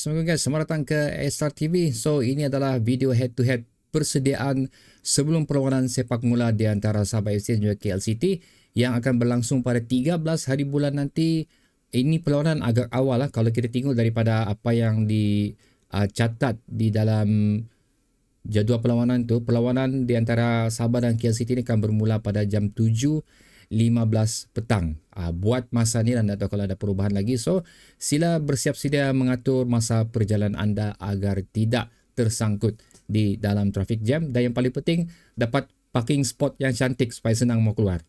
Assalamualaikum guys, selamat datang ke SR TV. So ini adalah video head to head persediaan sebelum perlawanan sepak bola di antara Sabah FC dan juga KL City yang akan berlangsung pada 13 hari bulan nanti. Ini perlawanan agak awal lah kalau kita tengok daripada apa yang dicatat di dalam jadual perlawanan tu. Perlawanan di antara Sabah dan KL City ni akan bermula pada jam 7.15 petang. Buat masa ni dan tak tahu kalau ada perubahan lagi. So sila bersiap sedia mengatur masa perjalanan anda agar tidak tersangkut di dalam traffic jam. Dan yang paling penting dapat parking spot yang cantik supaya senang mau keluar.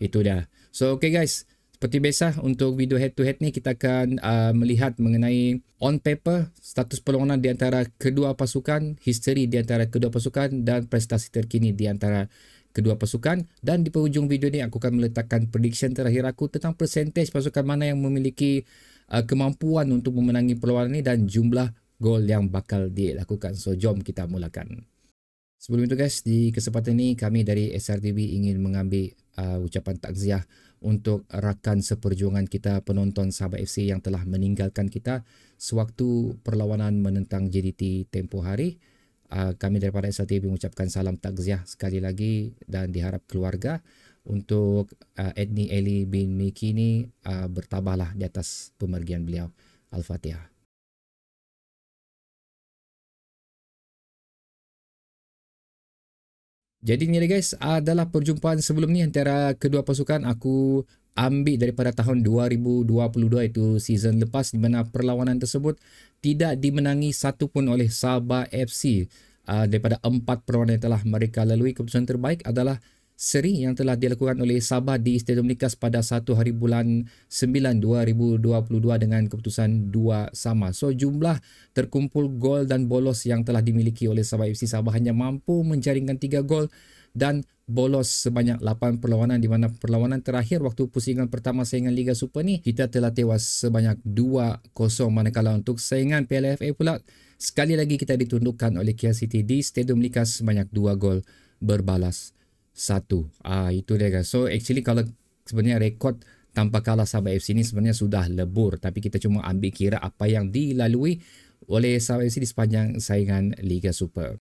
Itu dia. So okay guys, seperti biasa untuk video head to head ni kita akan melihat mengenai on paper status perlawanan di antara kedua pasukan, history di antara kedua pasukan dan prestasi terkini di antara kedua pasukan. Dan di penghujung video ni aku akan meletakkan prediction terakhir aku tentang percentage pasukan mana yang memiliki kemampuan untuk memenangi perlawanan ni dan jumlah gol yang bakal dilakukan. So jom kita mulakan. Sebelum itu guys, di kesempatan ini kami dari SRTV ingin mengambil ucapan takziah untuk rakan seperjuangan kita penonton Sabah FC yang telah meninggalkan kita sewaktu perlawanan menentang JDT tempoh hari. Kami daripada SRTV mengucapkan salam takziah sekali lagi dan diharap keluarga untuk Edni Eli bin Miki ni bertabahlah di atas pemergian beliau. Al-Fatihah. Jadi ni guys, adalah perjumpaan sebelum ni antara kedua pasukan. Aku ambil daripada tahun 2022, itu season lepas, di mana perlawanan tersebut tidak dimenangi satu pun oleh Sabah FC. Daripada 4 perlawanan yang telah mereka lalui, keputusan terbaik adalah seri yang telah dilakukan oleh Sabah di Stadium Nikas pada 1 hari bulan 9 2022 dengan keputusan 2-2. So jumlah terkumpul gol dan bolos yang telah dimiliki oleh Sabah FC, Sabah hanya mampu menjaringkan 3 gol dan bolos sebanyak 8 perlawanan, di mana perlawanan terakhir waktu pusingan pertama saingan Liga Super ni kita telah tewas sebanyak 2-0, manakala untuk saingan PLFA pula sekali lagi kita ditundukkan oleh KL City di Stadium Nikas sebanyak 2 gol berbalas 1. Itu dia guys. So actually kalau sebenarnya rekod tanpa kalah Sabah FC ni sebenarnya sudah lebur, tapi kita cuma ambil kira apa yang dilalui oleh Sabah FC di sepanjang saingan Liga Super.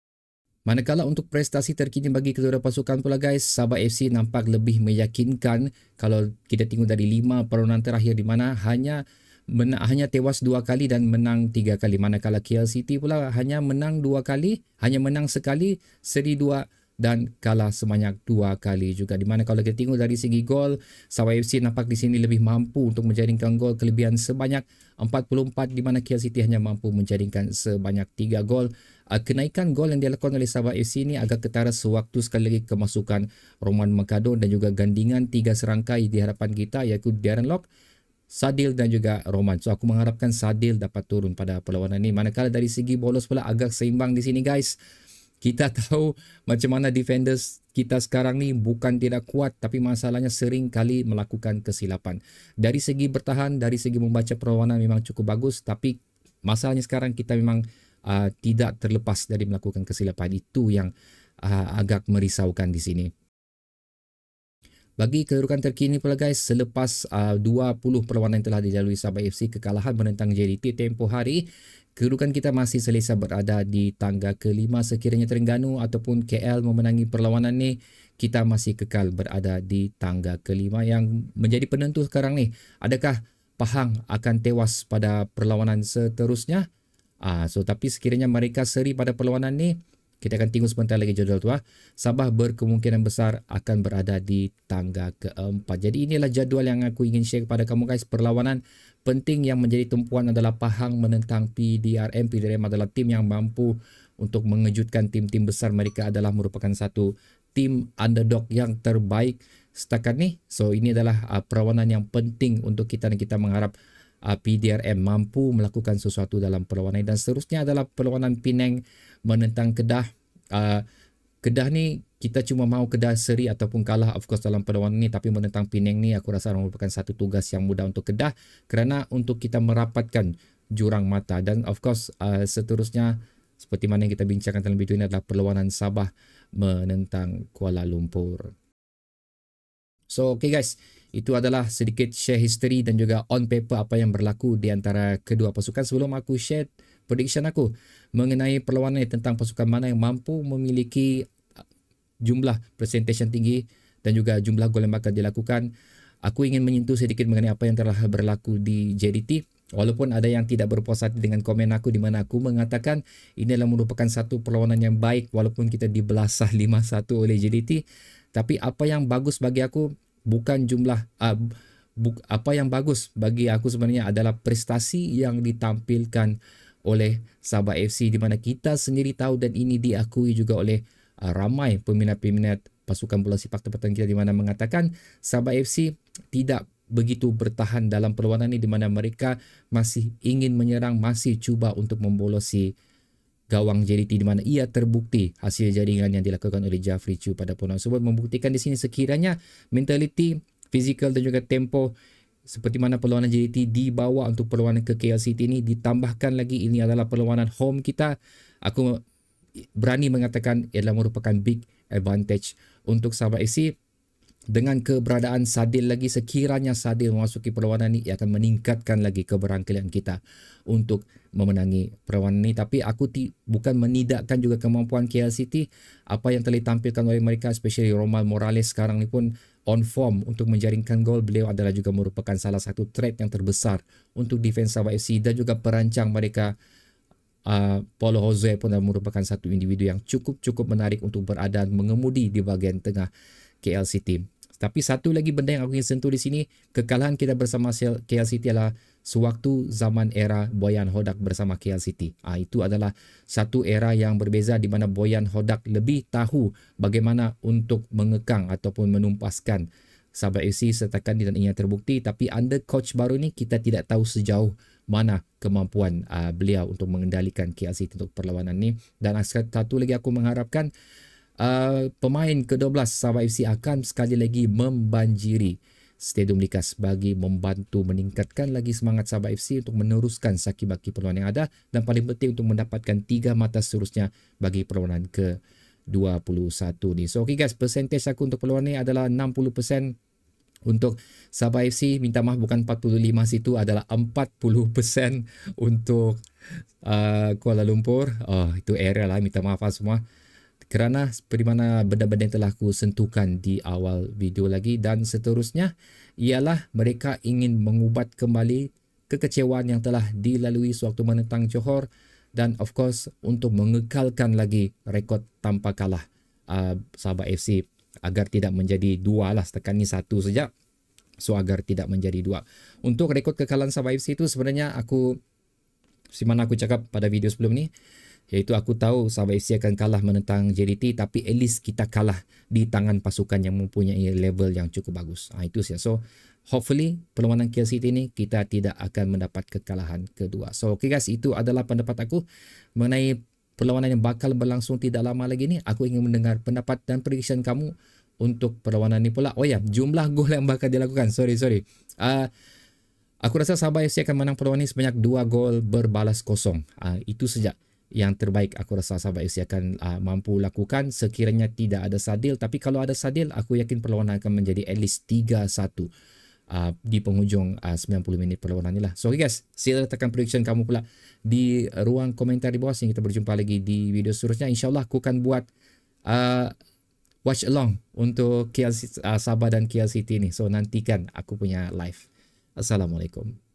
Manakala untuk prestasi terkini bagi kedua pasukan pula guys, Sabah FC nampak lebih meyakinkan kalau kita tengok dari 5 perlawanan terakhir, di mana hanya tewas 2 kali dan menang 3 kali. Manakala KL City pula hanya menang 2 kali, hanya menang sekali, seri 2 dan kalah sebanyak 2 kali juga. Di mana kalau kita tengok dari segi gol, Sabah FC nampak di sini lebih mampu untuk menjaringkan gol kelebihan sebanyak 44, di mana KL City hanya mampu menjaringkan sebanyak 3 gol. Kenaikan gol yang dilakukan oleh Sabah FC ini agak ketara sewaktu sekali lagi kemasukan Roman Mercado dan juga gandingan 3 serangkai di hadapan kita, iaitu Darren Lock, Sadil dan juga Roman. So aku mengharapkan Sadil dapat turun pada perlawanan ini. Manakala dari segi bolos pula agak seimbang di sini guys. Kita tahu macam mana defenders kita sekarang ni bukan tidak kuat, tapi masalahnya sering kali melakukan kesilapan. Dari segi bertahan, dari segi membaca perlawanan memang cukup bagus, tapi masalahnya sekarang kita memang tidak terlepas dari melakukan kesilapan. Itu yang agak merisaukan di sini. Bagi kedudukan terkini pula guys, selepas 20 perlawanan yang telah dilalui Sabah FC kekalahan menentang JDT tempoh hari, kedudukan kita masih selesa berada di tangga ke-5. Sekiranya Terengganu ataupun KL memenangi perlawanan ni, kita masih kekal berada di tangga ke-5. Yang menjadi penentu sekarang ni, adakah Pahang akan tewas pada perlawanan seterusnya? Tapi sekiranya mereka seri pada perlawanan ni, kita akan tengok sebentar lagi jadual tu. Sabah berkemungkinan besar akan berada di tangga ke-4. Jadi inilah jadual yang aku ingin share kepada kamu guys. Perlawanan penting yang menjadi tumpuan adalah Pahang menentang PDRM. PDRM adalah tim yang mampu untuk mengejutkan tim-tim besar. Mereka adalah merupakan satu tim underdog yang terbaik setakat ni. So ini adalah perlawanan yang penting untuk kita, dan kita mengharap PDRM mampu melakukan sesuatu dalam perlawanan. Dan seterusnya adalah perlawanan Penang menentang Kedah. Kedah ni kita cuma mahu Kedah seri ataupun kalah of course dalam perlawanan ni, tapi menentang Penang ni aku rasa merupakan satu tugas yang mudah untuk Kedah kerana untuk kita merapatkan jurang mata. Dan of course seterusnya seperti mana yang kita bincangkan dalam video ini adalah perlawanan Sabah menentang Kuala Lumpur. So okay guys, itu adalah sedikit share history dan juga on paper apa yang berlaku di antara kedua pasukan. Sebelum aku share prediction aku mengenai perlawanan tentang pasukan mana yang mampu memiliki jumlah presentation tinggi dan juga jumlah gol yang bakal dilakukan, aku ingin menyentuh sedikit mengenai apa yang telah berlaku di JDT. Walaupun ada yang tidak berpuas hati dengan komen aku di mana aku mengatakan ini adalah merupakan satu perlawanan yang baik walaupun kita dibelasah 5-1 oleh JDT. Tapi apa yang bagus bagi aku bukan jumlah, apa yang bagus bagi aku sebenarnya adalah prestasi yang ditampilkan oleh Sabah FC di mana kita sendiri tahu dan ini diakui juga oleh ramai peminat-peminat pasukan bola sepak tempatan kita di mana mengatakan Sabah FC tidak begitu bertahan dalam perlawanan ini di mana mereka masih ingin menyerang, masih cuba untuk membolosi gawang JDT di mana ia terbukti hasil jaringan yang dilakukan oleh Jafri Chu pada perlawanan tersebut membuktikan di sini sekiranya mentaliti, fizikal dan juga tempo seperti mana perlawanan JDT dibawa untuk perlawanan ke KL City ini, ditambahkan lagi ini adalah perlawanan home kita, aku berani mengatakan adalah merupakan big advantage untuk Sabah FC. Dengan keberadaan Sadil lagi, sekiranya Sadil memasuki perlawanan ini, ia akan meningkatkan lagi keberangkalian kita untuk memenangi perlawanan ini. Tapi aku bukan menidakkan juga kemampuan KL City. Apa yang telah ditampilkan oleh mereka, especially Romal Morales sekarang ni pun on form untuk menjaringkan gol. Beliau adalah juga merupakan salah satu threat yang terbesar untuk defense Sabah FC dan juga perancang mereka. Paulo Jose pun merupakan satu individu yang cukup menarik untuk berada mengemudi di bahagian tengah KL City. Tapi satu lagi benda yang aku ingin sentuh di sini, kekalahan kita bersama KL City adalah sewaktu zaman era Boyan Hodak bersama KL City. Itu adalah satu era yang berbeza di mana Boyan Hodak lebih tahu bagaimana untuk mengekang ataupun menumpaskan Sabah FC setakat ini dan ini terbukti. Tapi under coach baru ni kita tidak tahu sejauh mana kemampuan beliau untuk mengendalikan KL City untuk perlawanan ni. Dan satu lagi aku mengharapkan pemain ke-12 Sabah FC akan sekali lagi membanjiri Stadium Likas bagi membantu meningkatkan lagi semangat Sabah FC untuk meneruskan saki-baki perlawanan yang ada dan paling penting untuk mendapatkan 3 mata seterusnya bagi perlawanan ke-21 ni. So okay guys, percentage aku untuk perlawanan ni adalah 60% untuk Sabah FC. Minta maaf, bukan 45 situ, adalah 40% untuk Kuala Lumpur. Itu error lah, minta maaf semua. Kerana seperti mana benda-benda yang telah aku sentuhkan di awal video lagi, dan seterusnya ialah mereka ingin mengubat kembali kekecewaan yang telah dilalui sewaktu menentang Johor dan of course untuk mengekalkan lagi rekod tanpa kalah Sabah FC agar tidak menjadi 2 lah, setakat ni 1 saja. So agar tidak menjadi 2. Untuk rekod kekalahan Sabah FC itu sebenarnya aku, seperti mana aku cakap pada video sebelum ni, iaitu aku tahu Sabah FC akan kalah menentang JDT, tapi at least kita kalah di tangan pasukan yang mempunyai level yang cukup bagus. Itu saja. So hopefully perlawanan KL City ini kita tidak akan mendapat kekalahan kedua. So okay guys, itu adalah pendapat aku mengenai perlawanan yang bakal berlangsung tidak lama lagi ni. Aku ingin mendengar pendapat dan prediction kamu untuk perlawanan ni pula. Oh ya, jumlah gol yang bakal dilakukan. Sorry. Aku rasa Sabah FC akan menang perlawanan ini sebanyak 2 gol berbalas kosong. Itu saja yang terbaik aku rasa Sabah FC akan mampu lakukan sekiranya tidak ada Sadil. Tapi kalau ada Sadil, aku yakin perlawanan akan menjadi at least 3-1 di penghujung 90 minit perlawanan ni lah. So okay guys, sila letakkan prediction kamu pula di ruang komentar di bawah sehingga kita berjumpa lagi di video seterusnya. InsyaAllah aku akan buat watch along untuk Sabah dan KL City ni. So nantikan aku punya live. Assalamualaikum.